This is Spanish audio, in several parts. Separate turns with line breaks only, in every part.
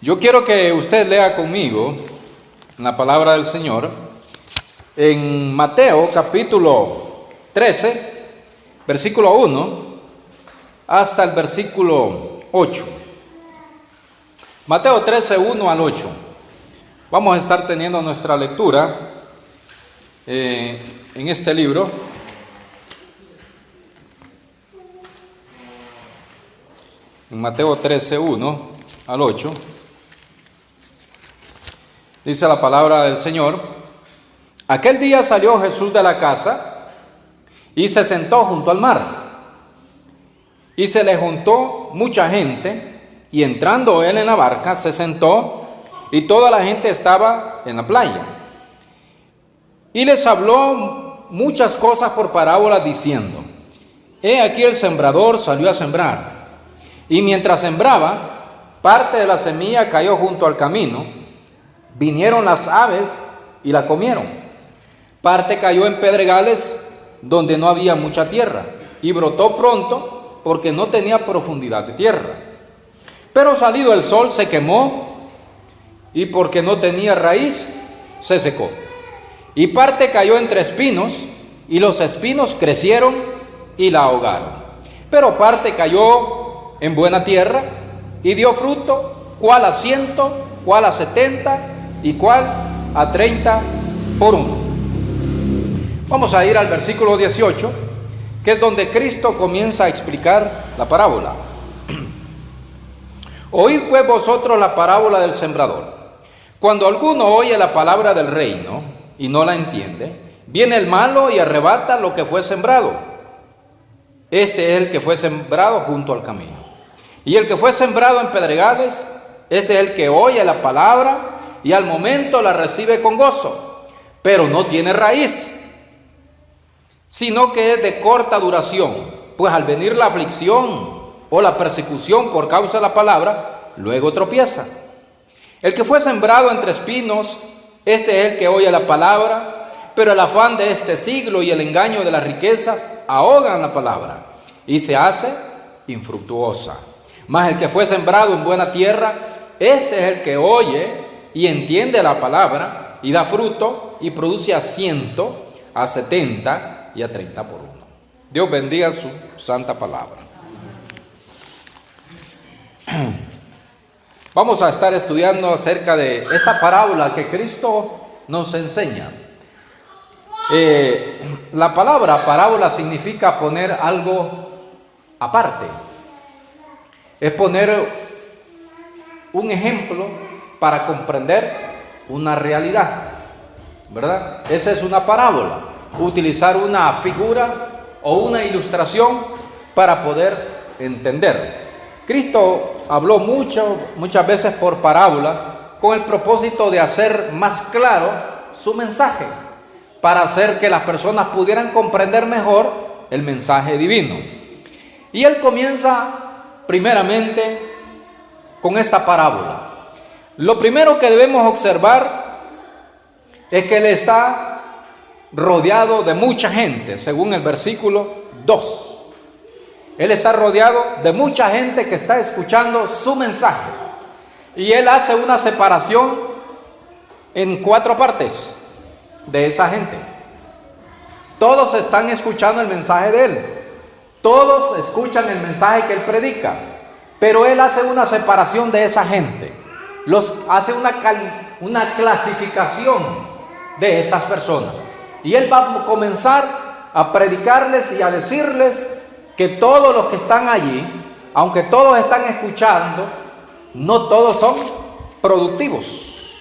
Yo quiero que usted lea conmigo la palabra del Señor en Mateo capítulo 13, versículo 1 hasta el versículo 8. Mateo 13, 1 al 8. Vamos a estar teniendo nuestra lectura en este libro. En Mateo 13, 1 al 8. Dice la palabra del Señor: Aquel día salió Jesús de la casa y se sentó junto al mar. Y se le juntó mucha gente, y entrando él en la barca, se sentó, y toda la gente estaba en la playa. Y les habló muchas cosas por parábolas, diciendo: He aquí el sembrador salió a sembrar. Y mientras sembraba, parte de la semilla cayó junto al camino. Vinieron las aves y la comieron. Parte cayó en pedregales donde no había mucha tierra, y brotó pronto porque no tenía profundidad de tierra. Pero salido el sol se quemó, y porque no tenía raíz, se secó. Y parte cayó entre espinos, y los espinos crecieron y la ahogaron. Pero parte cayó en buena tierra, y dio fruto, cuál a 100, cuál a 70, y cuál a 30 por uno. Vamos a ir al versículo 18, que es donde Cristo comienza a explicar la parábola. Oíd pues vosotros la parábola del sembrador. Cuando alguno oye la palabra del reino y no la entiende, viene el malo y arrebata lo que fue sembrado. Este es el que fue sembrado junto al camino. Y el que fue sembrado en pedregales, este es el que oye la palabra y al momento la recibe con gozo, pero no tiene raíz, sino que es de corta duración, pues al venir la aflicción o la persecución por causa de la palabra, luego tropieza. El que fue sembrado entre espinos, este es el que oye la palabra, pero el afán de este siglo y el engaño de las riquezas ahogan la palabra y se hace infructuosa. Mas el que fue sembrado en buena tierra, este es el que oye y entiende la palabra y da fruto y produce a 100, a 70 y a 30 por uno. Dios bendiga su santa palabra. Vamos a estar estudiando acerca de esta parábola que Cristo nos enseña. La palabra parábola significa poner algo aparte. Es poner un ejemplo para comprender una realidad, ¿verdad? Esa es una parábola. Utilizar una figura o una ilustración para poder entender. Cristo habló muchas veces por parábola con el propósito de hacer más claro su mensaje, para hacer que las personas pudieran comprender mejor el mensaje divino. Y él comienza primeramente con esta parábola. Lo primero que debemos observar es que él está rodeado de mucha gente, según el versículo 2. Él está rodeado de mucha gente que está escuchando su mensaje. Y él hace una separación en 4 partes de esa gente. Todos están escuchando el mensaje de él. Todos escuchan el mensaje que él predica. Pero él hace una separación de esa gente. Hace una clasificación de estas personas. Y él va a comenzar a predicarles y a decirles que todos los que están allí, aunque todos están escuchando, no todos son productivos,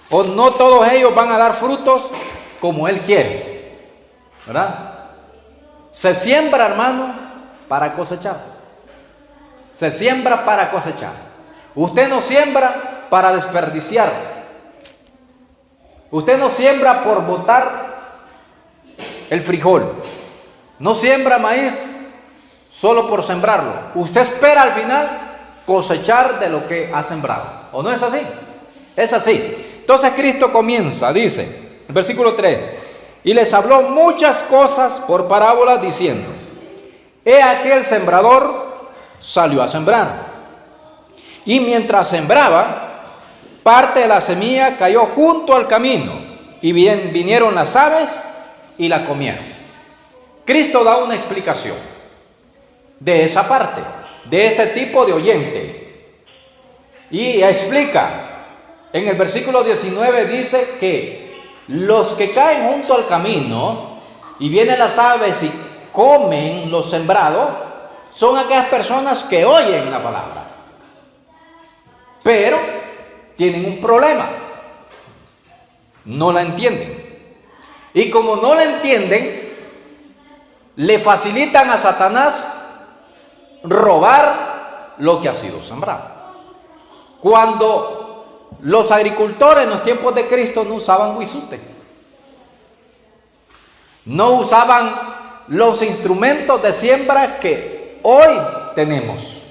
o no todos ellos van a dar frutos como él quiere, ¿verdad? Se siembra, hermano, para cosechar. Se siembra para cosechar. Usted no siembra para desperdiciar. Usted no siembra por botar el frijol. No siembra maíz solo por sembrarlo. Usted espera al final cosechar de lo que ha sembrado. ¿O no es así? Es así. Entonces Cristo comienza, dice, el versículo 3, y les habló muchas cosas por parábolas, diciendo: He aquí el sembrador salió a sembrar. Y mientras sembraba, Parte de la semilla cayó junto al camino y vinieron las aves y la comieron. Cristo da una explicación de esa parte, de ese tipo de oyente. Y explica, en el versículo 19 dice que los que caen junto al camino y vienen las aves y comen lo sembrado, son aquellas personas que oyen la palabra, pero tienen un problema, no la entienden. Y como no la entienden, le facilitan a Satanás robar lo que ha sido sembrado. Cuando los agricultores en los tiempos de Cristo no usaban guisute, no usaban los instrumentos de siembra que hoy tenemos.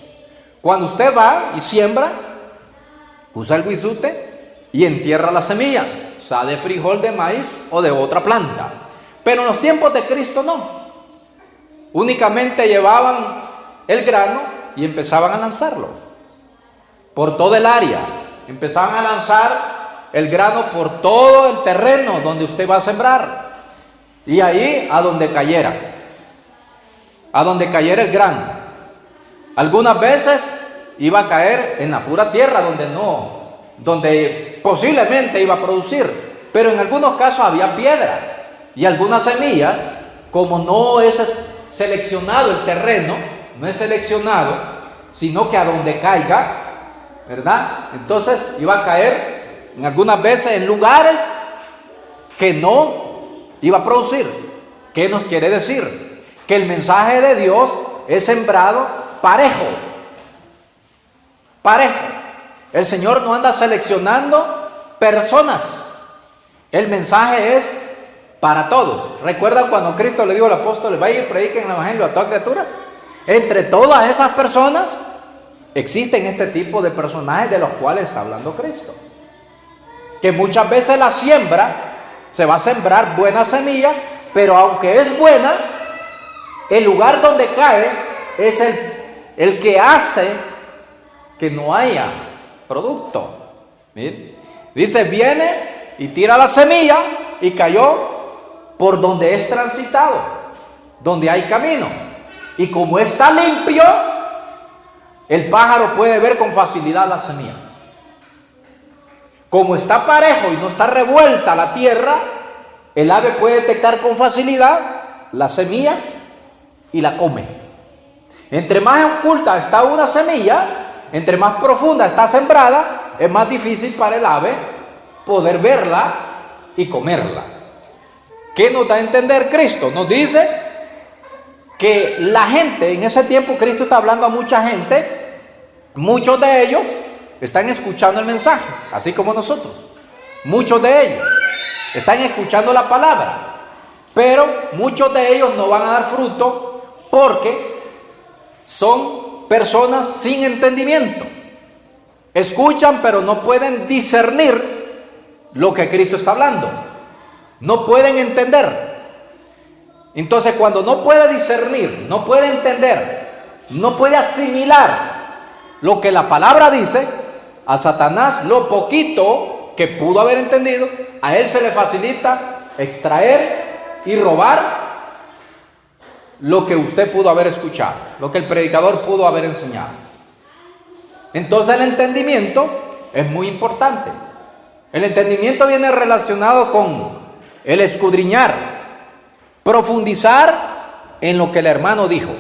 Cuando usted va y siembra, usa el guisute y entierra la semilla, sea de frijol, de maíz o de otra planta. Pero en los tiempos de Cristo no. Únicamente llevaban el grano y empezaban a lanzarlo por todo el área. Empezaban a lanzar el grano por todo el terreno donde usted va a sembrar. Y ahí a donde cayera el grano. Algunas veces iba a caer en la pura tierra donde posiblemente iba a producir, pero en algunos casos había piedra y algunas semillas, como no es seleccionado el terreno, no es seleccionado, sino que a donde caiga, ¿verdad? Entonces iba a caer en algunas veces en lugares que no iba a producir. ¿Qué nos quiere decir? Que el mensaje de Dios es sembrado parejo. Parejo. El Señor no anda seleccionando personas. El mensaje es para todos. ¿Recuerdan cuando Cristo le dijo al apóstol, vayan y prediquen el evangelio a toda criatura? Entre todas esas personas existen este tipo de personajes de los cuales está hablando Cristo. Que muchas veces la siembra, se va a sembrar buena semilla, pero aunque es buena, el lugar donde cae es el que hace que no haya producto. ¿Bien? Dice, viene y tira la semilla y cayó por donde es transitado, donde hay camino. Y como está limpio, el pájaro puede ver con facilidad la semilla. Como está parejo y no está revuelta la tierra, el ave puede detectar con facilidad la semilla y la come. Entre más oculta está una semilla, entre más profunda está sembrada, es más difícil para el ave poder verla y comerla. ¿Qué nos da a entender Cristo? Nos dice que la gente, en ese tiempo Cristo está hablando a mucha gente, muchos de ellos están escuchando el mensaje, así como nosotros. Muchos de ellos están escuchando la palabra, pero muchos de ellos no van a dar fruto porque son personas sin entendimiento. Escuchan, pero no pueden discernir lo que Cristo está hablando. No pueden entender. Entonces, cuando no puede discernir, no puede entender, no puede asimilar lo que la palabra dice, a Satanás lo poquito que pudo haber entendido, a él se le facilita extraer y robar lo que usted pudo haber escuchado, lo que el predicador pudo haber enseñado. Entonces el entendimiento es muy importante. El entendimiento viene relacionado con el escudriñar, profundizar en lo que el hermano dijo.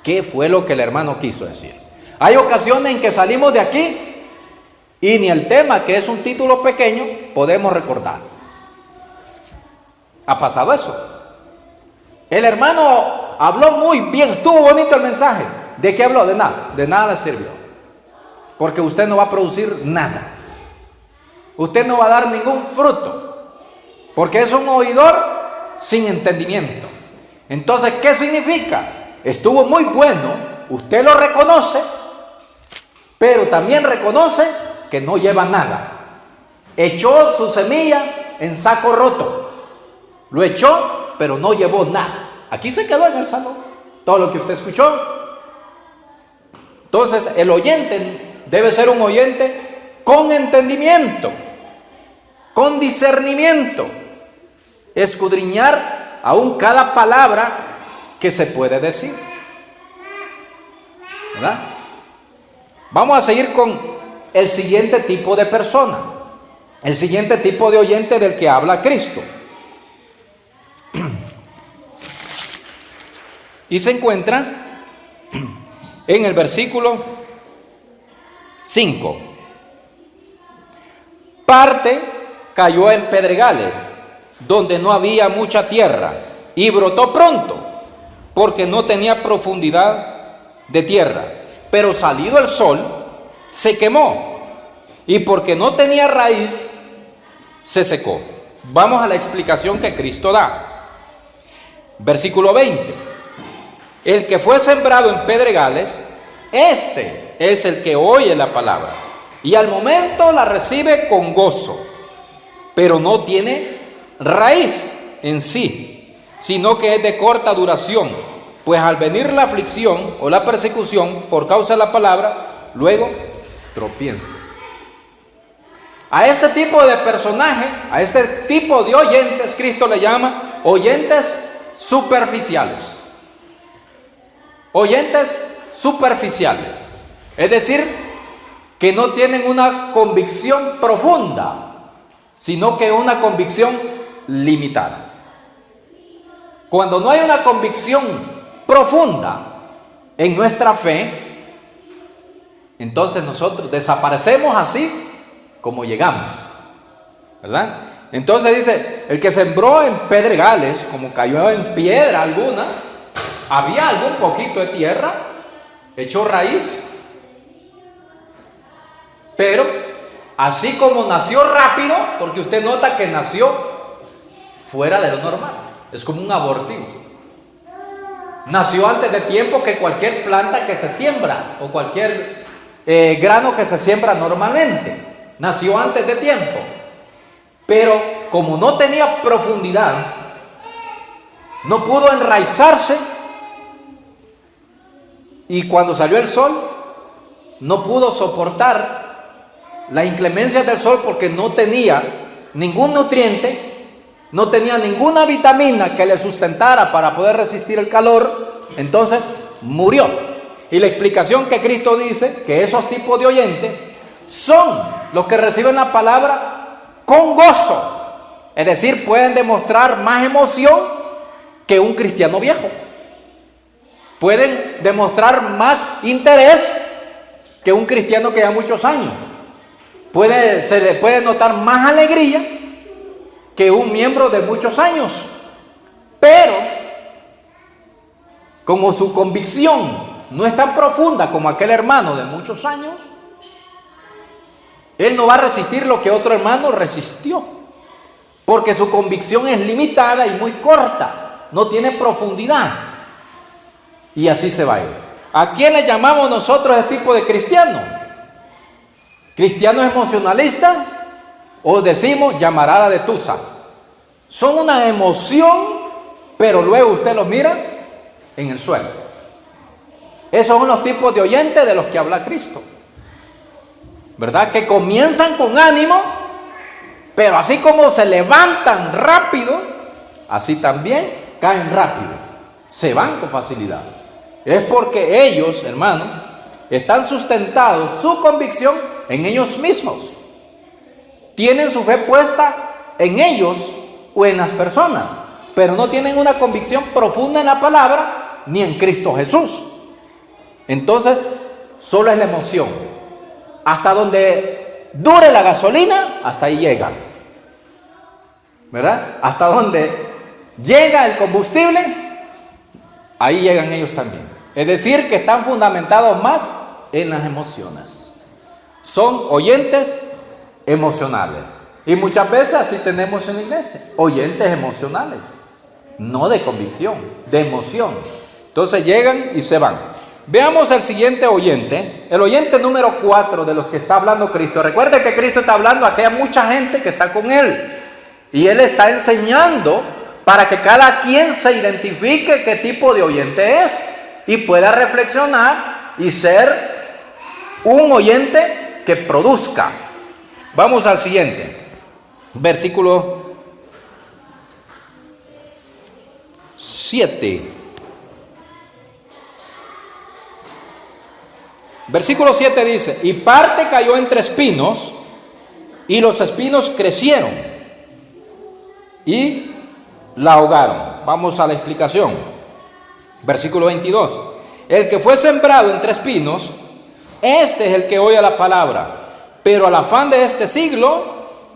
¿Qué fue lo que el hermano quiso decir? Hay ocasiones en que salimos de aquí y ni el tema, que es un título pequeño, podemos recordar. ¿Ha pasado eso? El hermano habló muy bien, estuvo bonito el mensaje. ¿De qué habló? De nada le sirvió. Porque usted no va a producir nada. Usted no va a dar ningún fruto. Porque es un oidor sin entendimiento. Entonces, ¿qué significa? Estuvo muy bueno, usted lo reconoce, pero también reconoce que no lleva nada. Echó su semilla en saco roto. Lo echó, pero no llevó nada. Aquí se quedó en el salón todo lo que usted escuchó. Entonces, el oyente debe ser un oyente con entendimiento, con discernimiento, escudriñar aún cada palabra que se puede decir. ¿Verdad? Vamos a seguir con el siguiente tipo de persona, el siguiente tipo de oyente del que habla Cristo. Y se encuentra en el versículo 5. Parte cayó en pedregales, donde no había mucha tierra, y brotó pronto, porque no tenía profundidad de tierra. Pero salido el sol, se quemó, y porque no tenía raíz, se secó. Vamos a la explicación que Cristo da. Versículo 20. El que fue sembrado en pedregales, este es el que oye la palabra, y al momento la recibe con gozo, pero no tiene raíz en sí, sino que es de corta duración, pues al venir la aflicción o la persecución por causa de la palabra, luego tropieza. A este tipo de personaje, a este tipo de oyentes, Cristo le llama oyentes superficiales. Oyentes superficiales. Es decir, que no tienen una convicción profunda, sino que una convicción limitada. Cuando no hay una convicción profunda en nuestra fe, entonces nosotros desaparecemos así como llegamos, ¿verdad? Entonces dice, el que sembró en pedregales, como cayó en piedra alguna, había algún poquito de tierra, echó raíz, pero así como nació rápido, porque usted nota que nació fuera de lo normal, es como un abortivo. Nació antes de tiempo que cualquier planta que se siembra o cualquier grano que se siembra normalmente. Nació antes de tiempo, pero como no tenía profundidad, no pudo enraizarse. Y cuando salió el sol, no pudo soportar la inclemencia del sol porque no tenía ningún nutriente, no tenía ninguna vitamina que le sustentara para poder resistir el calor. Entonces murió. Y la explicación que Cristo dice, que esos tipos de oyentes son los que reciben la palabra con gozo. Es decir, pueden demostrar más emoción que un cristiano viejo. Pueden demostrar más interés que un cristiano que lleva muchos años. Se le puede notar más alegría que un miembro de muchos años. Pero, como su convicción no es tan profunda como aquel hermano de muchos años, él no va a resistir lo que otro hermano resistió. Porque su convicción es limitada y muy corta, no tiene profundidad. Y así se va a ir. ¿A quién le llamamos nosotros este tipo de cristiano? ¿Cristianos emocionalistas? O decimos llamarada de tusa. Son una emoción, pero luego usted los mira en el suelo. Esos son los tipos de oyentes de los que habla Cristo, ¿verdad? Que comienzan con ánimo, pero así como se levantan rápido, así también caen rápido, se van con facilidad. Es porque ellos, hermanos, están sustentados su convicción en ellos mismos. Tienen su fe puesta en ellos o en las personas, pero no tienen una convicción profunda en la palabra ni en Cristo Jesús. Entonces, solo es la emoción. Hasta donde dure la gasolina, hasta ahí llega, ¿verdad? Hasta donde llega el combustible, ahí llegan ellos también. Es decir, que están fundamentados más en las emociones. Son oyentes emocionales. Y muchas veces así tenemos en la iglesia, oyentes emocionales, no de convicción, de emoción. Entonces llegan y se van. Veamos el siguiente oyente, el oyente número 4 de los que está hablando Cristo. Recuerde que Cristo está hablando a que hay mucha gente que está con Él. Y Él está enseñando para que cada quien se identifique qué tipo de oyente es y pueda reflexionar y ser un oyente que produzca Vamos al siguiente. Versículo 7. Versículo 7 dice: y parte cayó entre espinos, y los espinos crecieron y la ahogaron. Vamos a la explicación. Versículo 22. El que fue sembrado entre espinos, este es el que oye la palabra, pero el afán de este siglo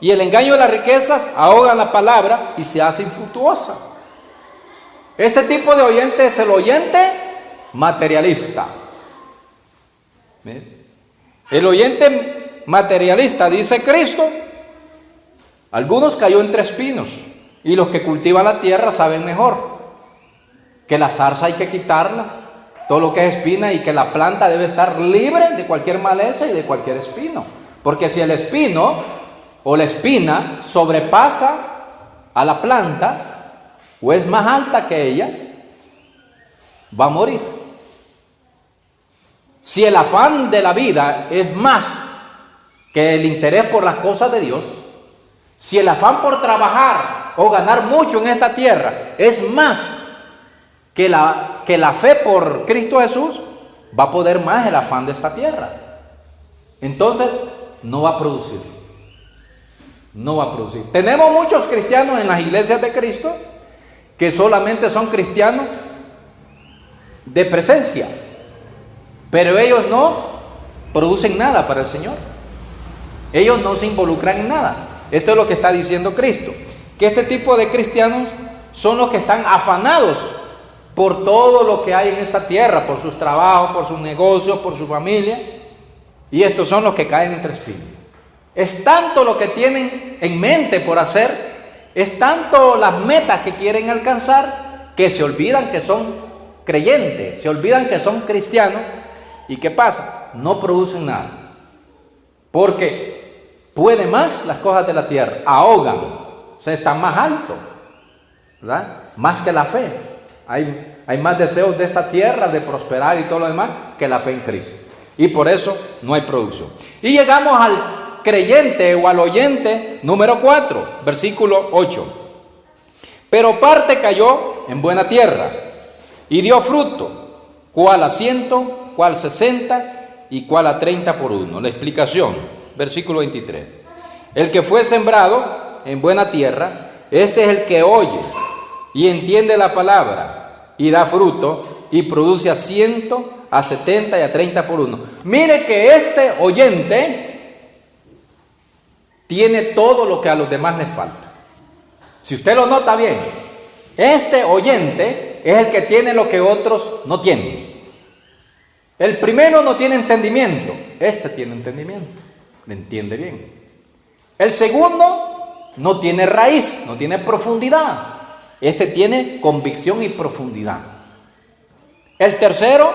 y el engaño de las riquezas ahogan la palabra y se hace infructuosa. Este tipo de oyente es el oyente materialista. El oyente materialista, dice Cristo, algunos cayó entre espinos, y los que cultivan la tierra saben mejor que la zarza hay que quitarla, todo lo que es espina, y que la planta debe estar libre de cualquier maleza y de cualquier espino, porque si el espino o la espina sobrepasa a la planta o es más alta que ella, va a morir. Si el afán de la vida es más que el interés por las cosas de Dios, si el afán por trabajar o ganar mucho en esta tierra es más que la fe por Cristo Jesús, va a poder más el afán de esta tierra. Entonces no va a producir. No va a producir. Tenemos muchos cristianos en las iglesias de Cristo que solamente son cristianos de presencia, pero ellos no producen nada para el Señor. Ellos no se involucran en nada. Esto es lo que está diciendo Cristo, que este tipo de cristianos son los que están afanados por todo lo que hay en esta tierra, por sus trabajos, por sus negocios, por su familia, y estos son los que caen entre espinos. Es tanto lo que tienen en mente por hacer, es tanto las metas que quieren alcanzar, que se olvidan que son creyentes, se olvidan que son cristianos. ¿Y qué pasa? No producen nada, porque puede más las cosas de la tierra, ahogan, o sea, están más altos, ¿verdad? Más que la fe. Hay más deseos de esta tierra de prosperar y todo lo demás que la fe en Cristo, y por eso no hay producción. Y llegamos al creyente o al oyente número 4, versículo 8. Pero parte cayó en buena tierra y dio fruto, cual a 100, cual 60 y cual a 30 por uno. La explicación, versículo 23. El que fue sembrado en buena tierra, este es el que oye y entiende la palabra y da fruto y produce a 100, a 70 y a 30 por uno. Mire que este oyente tiene todo lo que a los demás les falta. Si usted lo nota bien, este oyente es el que tiene lo que otros no tienen. El primero no tiene entendimiento, este tiene entendimiento, le entiende bien. El segundo no tiene raíz, no tiene profundidad, este tiene convicción y profundidad. El tercero,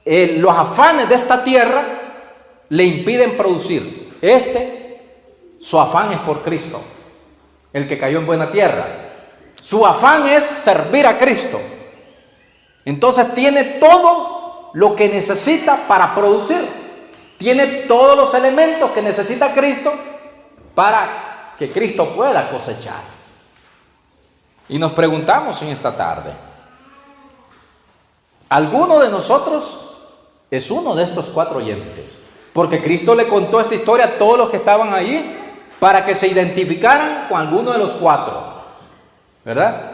los afanes de esta tierra le impiden producir. Su afán es por Cristo, el que cayó en buena tierra. Su afán es servir a Cristo. Entonces tiene todo lo que necesita para producir. Tiene todos los elementos que necesita Cristo para que Cristo pueda cosechar. Y nos preguntamos en esta tarde, ¿alguno de nosotros es uno de estos 4 oyentes? Porque Cristo le contó esta historia a todos los que estaban allí para que se identificaran con alguno de los 4, ¿verdad?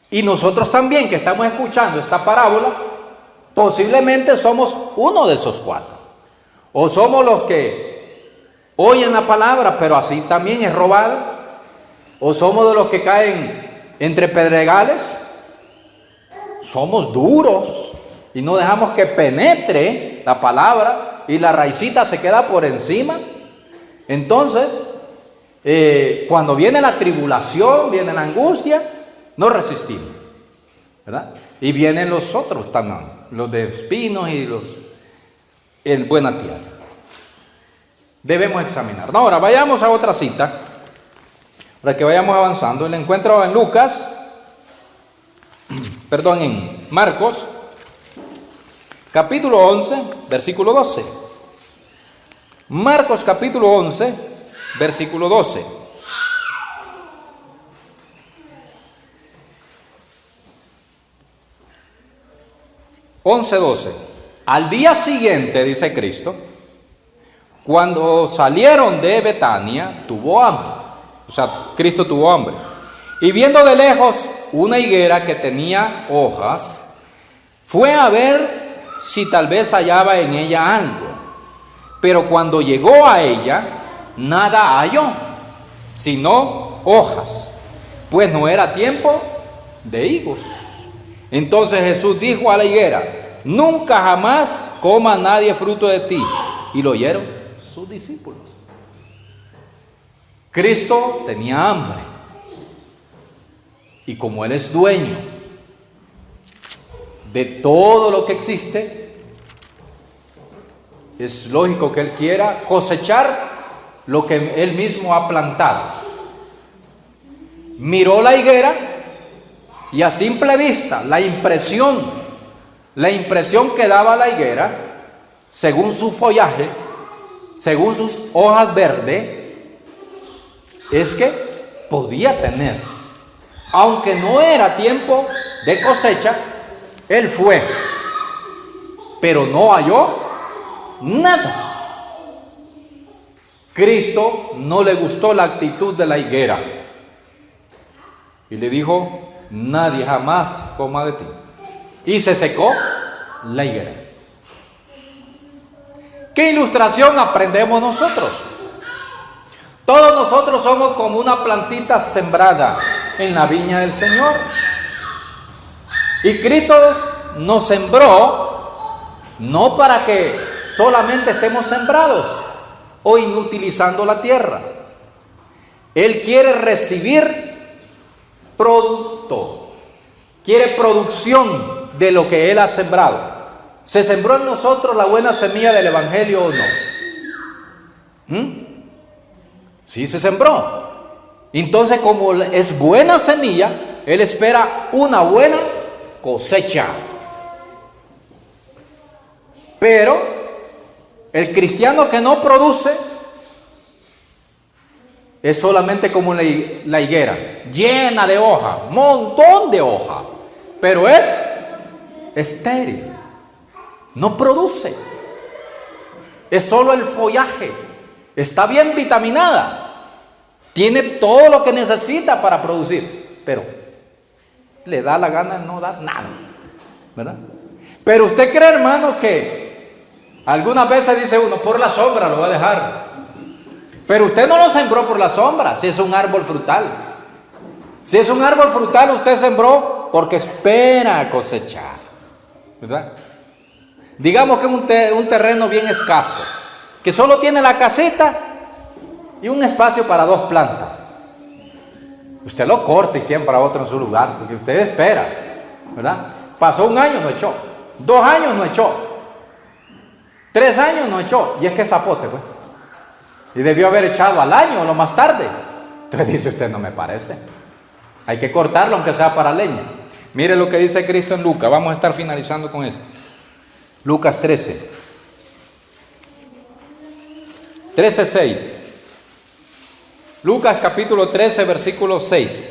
Y nosotros también, que estamos escuchando esta parábola, posiblemente somos uno de esos 4. O somos los que oyen la palabra, pero así también es robada. O somos de los que caen entre pedregales. Somos duros y no dejamos que penetre la palabra y la raicita se queda por encima. Entonces, cuando viene la tribulación, viene la angustia, no resistimos, ¿verdad? Y vienen los otros también, los de espinos y los en buena tierra. Debemos examinar. Ahora vayamos a otra cita para que vayamos avanzando. El encuentro en en Marcos, capítulo 11, versículo 12. Marcos capítulo 11, versículo 12. Al día siguiente, dice Cristo, cuando salieron de Betania, tuvo hambre. O sea, Cristo tuvo hambre. Y viendo de lejos una higuera que tenía hojas, fue a ver si tal vez hallaba en ella algo. Pero cuando llegó a ella, nada halló, sino hojas, pues no era tiempo de higos. Entonces Jesús dijo a la higuera: nunca jamás coma nadie fruto de ti. Y lo oyeron sus discípulos. Cristo tenía hambre. Y como Él es dueño de todo lo que existe, es lógico que Él quiera cosechar lo que Él mismo ha plantado. Miró la higuera y a simple vista, la impresión que daba la higuera, según su follaje, según sus hojas verdes, es que podía tener, aunque no era tiempo de cosecha, Él fue, pero no halló nada. Cristo no le gustó la actitud de la higuera y le dijo: nadie jamás coma de ti. Y se secó la higuera. ¿Qué ilustración aprendemos nosotros? Todos nosotros somos como una plantita sembrada en la viña del Señor. Y Cristo nos sembró no para que solamente estemos sembrados o inutilizando la tierra. Él quiere recibir producto, quiere producción de lo que Él ha sembrado. ¿Se sembró en nosotros la buena semilla del Evangelio o no? Sí, se sembró. Entonces, como es buena semilla, Él espera una buena cosecha. Pero el cristiano que no produce es solamente como la higuera, llena de hoja, montón de hoja, pero es estéril, no produce. Es solo el follaje. Está bien vitaminada, tiene todo lo que necesita para producir, pero le da la gana de no dar nada, ¿verdad? Pero usted cree, hermano, que algunas veces dice uno: por la sombra lo va a dejar. Pero usted no lo sembró por la sombra, si es un árbol frutal. Si es un árbol frutal, usted sembró porque espera cosechar, ¿verdad? Digamos que un terreno bien escaso, que solo tiene la caseta y un espacio para 2 plantas. Usted lo corta y siembra otro en su lugar, porque usted espera, ¿verdad? Pasó 1 año, no echó. 2 años, no echó. 3 años, no echó. Y es que es zapote, pues. Y debió haber echado al año o lo más tarde. Entonces dice usted: no me parece. Hay que cortarlo aunque sea para leña. Mire lo que dice Cristo en Lucas. Vamos a estar finalizando con esto. Lucas 13:6. Lucas capítulo 13, versículo 6.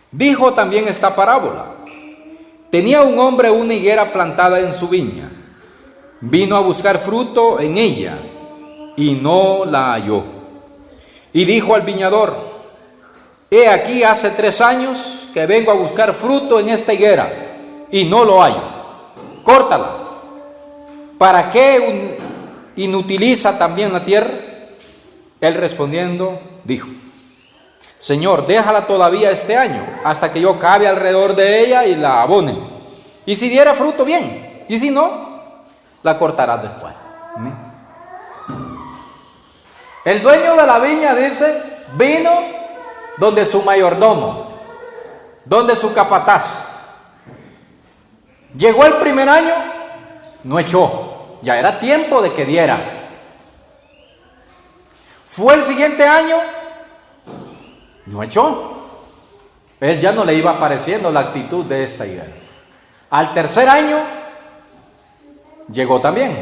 Dijo también esta parábola: tenía un hombre una higuera plantada en su viña. Vino a buscar fruto en ella y no la halló. Y dijo al viñador: he aquí hace 3 años que vengo a buscar fruto en esta higuera y no lo hallo. Córtala. ¿Para qué inutiliza también la tierra? Él respondiendo dijo: Señor, déjala todavía este año, hasta que yo cabe alrededor de ella y la abone. Y si diera fruto, bien. Y si no, la cortarás después. El dueño de la viña dice: vino donde su mayordomo, donde su capataz. Llegó el primer año, no echó, ya era tiempo de que diera. Fue el siguiente año, no echó. Él ya no le iba apareciendo la actitud de esta higuera. Al tercer año llegó también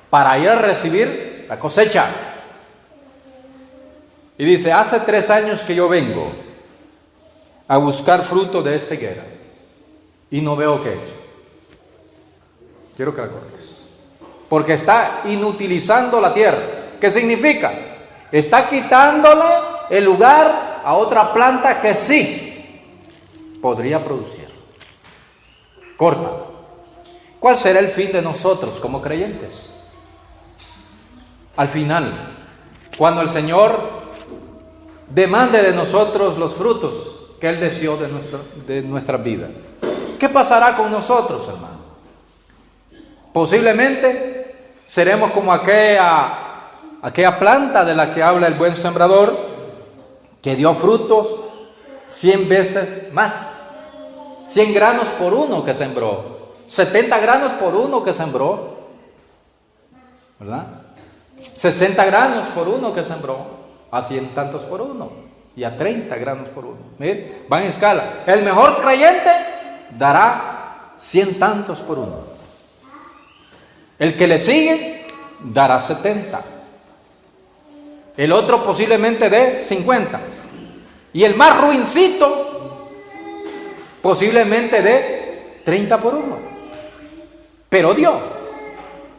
para ir a recibir la cosecha. Y dice, hace 3 años que yo vengo a buscar fruto de esta higuera y no veo qué he hecho. Quiero que la cortes. Porque está inutilizando la tierra. ¿Qué significa? Está quitándole el lugar a otra planta que sí podría producir. Corta. ¿Cuál será el fin de nosotros como creyentes? Al final, cuando el Señor demande de nosotros los frutos que Él deseó de nuestra vida, ¿qué pasará con nosotros, hermano? Posiblemente seremos como aquella planta de la que habla el buen sembrador, que dio frutos 100 veces más. 100 granos por uno que sembró, 70 granos por uno que sembró, ¿verdad? 60 granos por uno que sembró, a 100 tantos por uno, y a 30 granos por uno. Mire, va en escala. El mejor creyente dará 100 tantos por uno. El que le sigue dará 70. El otro posiblemente dé 50. Y el más ruincito posiblemente dé 30 por uno. Pero dio.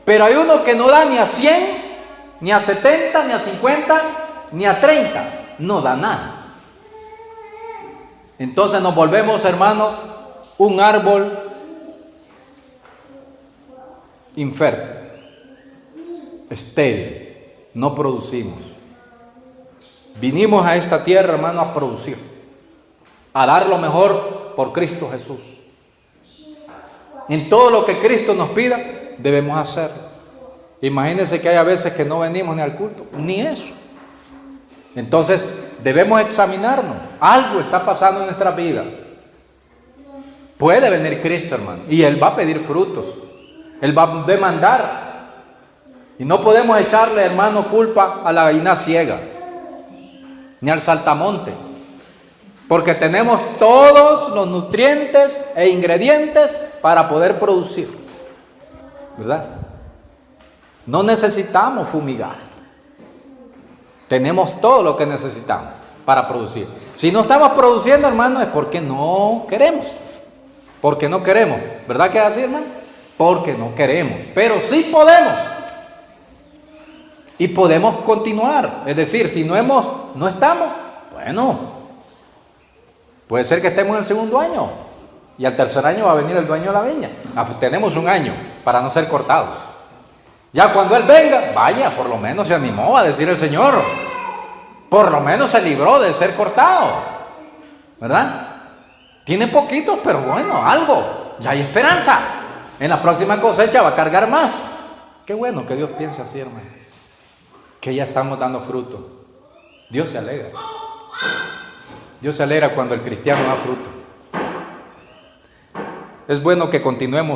Pero hay uno que no da ni a 100, ni a 70, ni a 50, ni a 30. No da nada. Entonces nos volvemos, hermano, un árbol infértil, estéril, no producimos. Vinimos a esta tierra, hermano, a producir, a dar lo mejor por Cristo Jesús. En todo lo que Cristo nos pida, debemos hacer. Imagínense que hay veces que no venimos ni al culto, ni eso. Entonces, debemos examinarnos. Algo está pasando en nuestra vida. Puede venir Cristo, hermano, y Él va a pedir frutos. Él va a demandar. Y no podemos echarle, hermano, culpa a la gallina ciega, ni al saltamonte. Porque tenemos todos los nutrientes e ingredientes para poder producir. ¿Verdad? No necesitamos fumigar. Tenemos todo lo que necesitamos para producir. Si no estamos produciendo, hermano, es porque no queremos. Porque no queremos. ¿Verdad que es así, hermano? Porque no queremos. Pero sí podemos. Y podemos continuar. Es decir, si no estamos, bueno, puede ser que estemos en el segundo año. Y al tercer año va a venir el dueño de la viña. Pues tenemos un año para no ser cortados. Ya cuando Él venga, vaya, por lo menos se animó a decir el Señor. Por lo menos se libró de ser cortado. ¿Verdad? Tiene poquitos, pero bueno, algo. Ya hay esperanza. En la próxima cosecha va a cargar más. Qué bueno que Dios piense así, hermano. Que ya estamos dando fruto. Dios se alegra. Dios se alegra cuando el cristiano da fruto. Es bueno que continuemos.